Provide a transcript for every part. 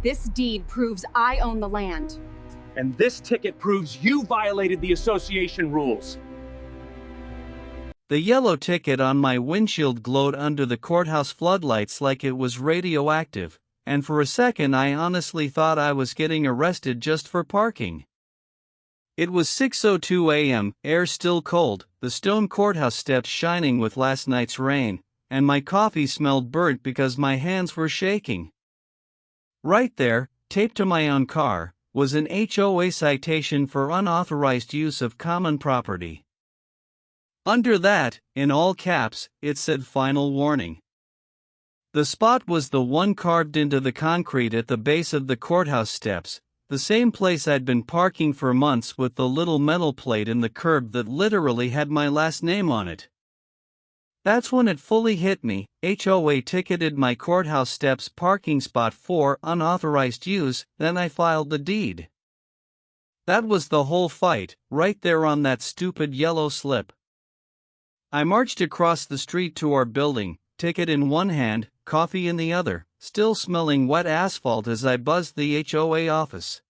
This deed proves I own the land. And this ticket proves you violated the association rules. The yellow ticket on my windshield glowed under the courthouse floodlights like it was radioactive, and for a second I honestly thought I was getting arrested just for parking. It was 6:02 a.m., air still cold, the stone courthouse steps shining with last night's rain, and my coffee smelled burnt because my hands were shaking. Right there, taped to my own car, was an HOA citation for unauthorized use of common property. Under that, in all caps, it said "Final Warning." The spot was the one carved into the concrete at the base of the courthouse steps, the same place I'd been parking for months with the little metal plate in the curb that literally had my last name on it. That's when it fully hit me. HOA ticketed my courthouse steps parking spot for unauthorized use, then I filed the deed. That was the whole fight, right there on that stupid yellow slip. I marched across the street to our building, ticket in one hand, coffee in the other, still smelling wet asphalt as I buzzed the HOA office.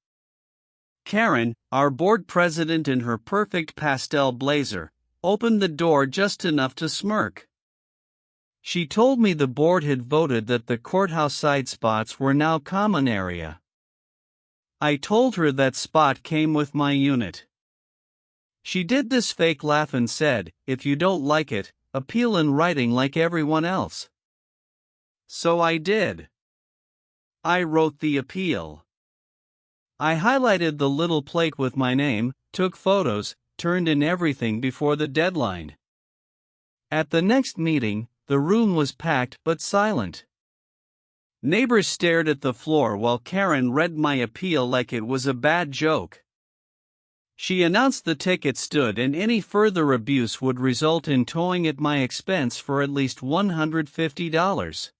Karen, our board president in her perfect pastel blazer, opened the door just enough to smirk. She told me the board had voted that the courthouse side spots were now common area. I told her that spot came with my unit. She did this fake laugh and said, "If you don't like it, appeal in writing like everyone else." So I did. I wrote the appeal. I highlighted the little plate with my name, took photos, turned in everything before the deadline. At the next meeting, the room was packed but silent. Neighbors stared at the floor while Karen read my appeal like it was a bad joke. She announced the ticket stood and any further abuse would result in towing at my expense for at least $150.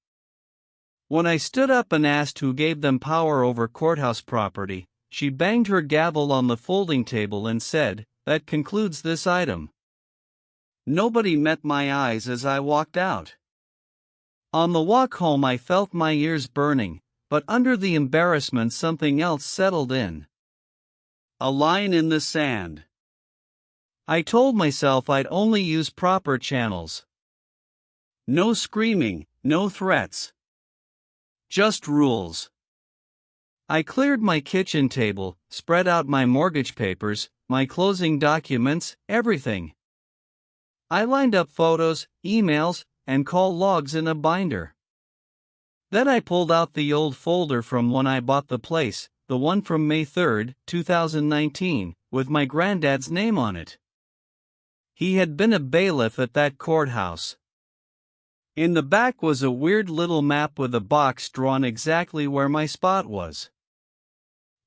When I stood up and asked who gave them power over courthouse property, she banged her gavel on the folding table and said, "That concludes this item." Nobody met my eyes as I walked out. On the walk home I felt my ears burning, but under the embarrassment something else settled in. A line in the sand. I told myself I'd only use proper channels. No screaming, no threats. Just rules. I cleared my kitchen table, spread out my mortgage papers, my closing documents, everything. I lined up photos, emails, and call logs in a binder. Then I pulled out the old folder from when I bought the place, the one from May 3, 2019, with my granddad's name on it. He had been a bailiff at that courthouse. In the back was a weird little map with a box drawn exactly where my spot was.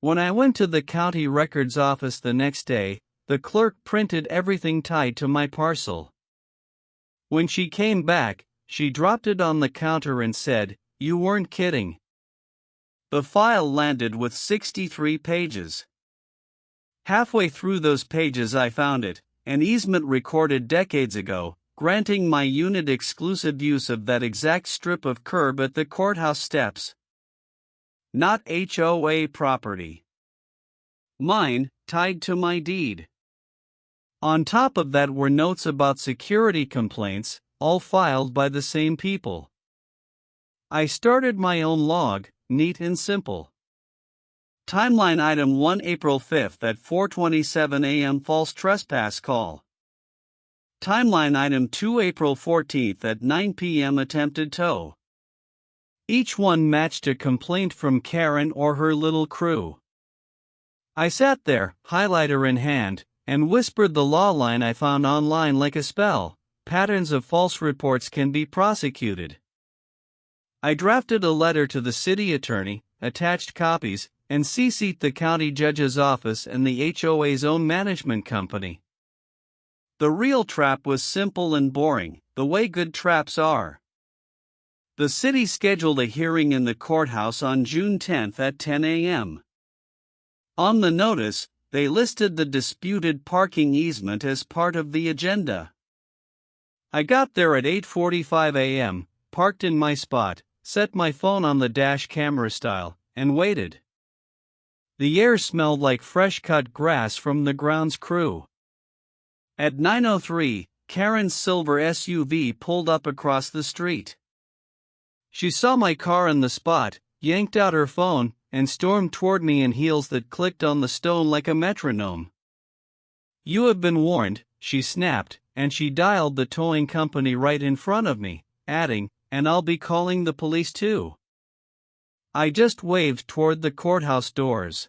When I went to the county records office the next day, the clerk printed everything tied to my parcel. When she came back, she dropped it on the counter and said, "You weren't kidding." The file landed with 63 pages. Halfway through those pages I found it, an easement recorded decades ago, granting my unit exclusive use of that exact strip of curb at the courthouse steps. Not HOA property. Mine, tied to my deed. On top of that were notes about security complaints, all filed by the same people. I started my own log, neat and simple. Timeline item 1 April 5 at 4:27 a.m. false trespass call. Timeline item 2 April 14 at 9 p.m. attempted tow. Each one matched a complaint from Karen or her little crew. I sat there, highlighter in hand, and whispered the law line I found online like a spell: patterns of false reports can be prosecuted. I drafted a letter to the city attorney, attached copies, and CC'd the county judge's office and the HOA's own management company. The real trap was simple and boring, the way good traps are. The city scheduled a hearing in the courthouse on June 10 at 10 a.m. On the notice, they listed the disputed parking easement as part of the agenda. I got there at 8:45 a.m., parked in my spot, set my phone on the dash camera style, and waited. The air smelled like fresh-cut grass from the grounds crew. At 9:03, Karen's silver SUV pulled up across the street. She saw my car on the spot, yanked out her phone, and stormed toward me in heels that clicked on the stone like a metronome. "You have been warned," she snapped, and she dialed the towing company right in front of me, adding, "And I'll be calling the police too." I just waved toward the courthouse doors.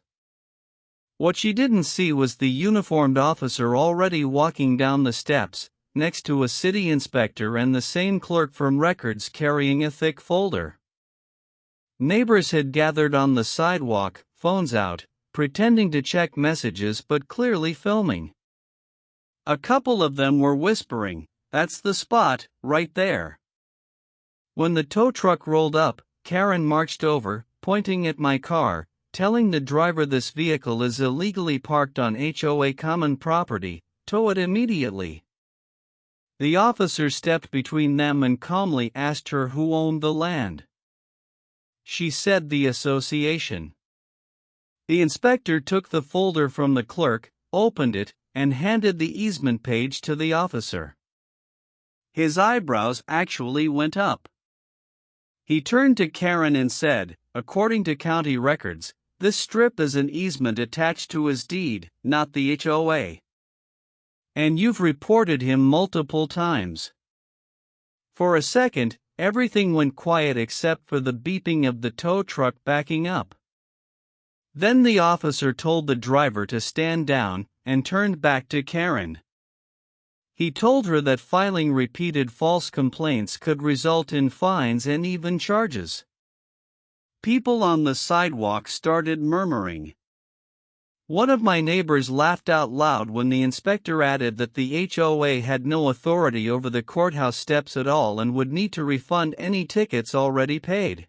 What she didn't see was the uniformed officer already walking down the steps, next to a city inspector and the same clerk from records carrying a thick folder. Neighbors had gathered on the sidewalk, phones out, pretending to check messages but clearly filming. A couple of them were whispering, "That's the spot, right there." When the tow truck rolled up, Karen marched over, pointing at my car, telling the driver this vehicle is illegally parked on HOA common property, tow it immediately. The officer stepped between them and calmly asked her who owned the land. She said the association. The inspector took the folder from the clerk, opened it, and handed the easement page to the officer. His eyebrows actually went up. He turned to Karen and said, "According to county records, this strip is an easement attached to his deed, not the HOA. And you've reported him multiple times." For a second, everything went quiet except for the beeping of the tow truck backing up. Then the officer told the driver to stand down, and turned back to Karen. He told her that filing repeated false complaints could result in fines and even charges. People on the sidewalk started murmuring. One of my neighbors laughed out loud when the inspector added that the HOA had no authority over the courthouse steps at all and would need to refund any tickets already paid.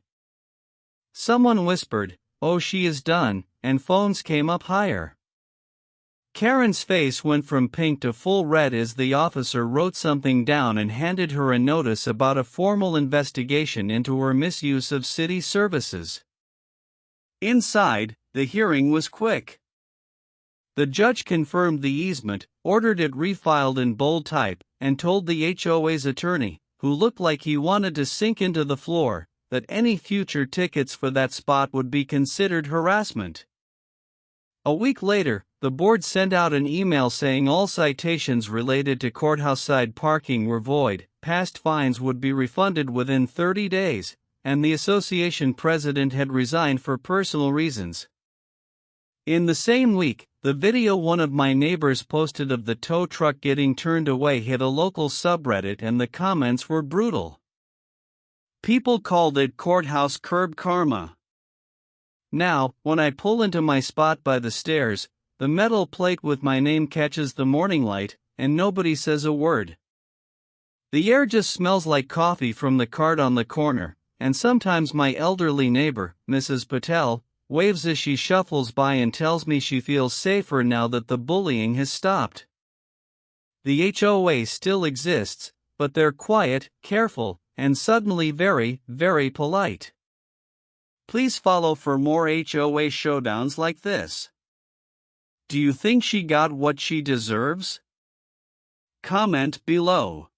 Someone whispered, "Oh, she is done," and phones came up higher. Karen's face went from pink to full red as the officer wrote something down and handed her a notice about a formal investigation into her misuse of city services. Inside, the hearing was quick. The judge confirmed the easement, ordered it refiled in bold type, and told the HOA's attorney, who looked like he wanted to sink into the floor, that any future tickets for that spot would be considered harassment. A week later, the board sent out an email saying all citations related to courthouse-side parking were void, past fines would be refunded within 30 days, and the association president had resigned for personal reasons. In the same week, the video one of my neighbors posted of the tow truck getting turned away hit a local subreddit and the comments were brutal. People called it courthouse curb karma. Now, when I pull into my spot by the stairs, the metal plate with my name catches the morning light, and nobody says a word. The air just smells like coffee from the cart on the corner, and sometimes my elderly neighbor, Mrs. Patel, waves as she shuffles by and tells me she feels safer now that the bullying has stopped. The HOA still exists, but they're quiet, careful, and suddenly very, very polite. Please follow for more HOA showdowns like this. Do you think she got what she deserves? Comment below.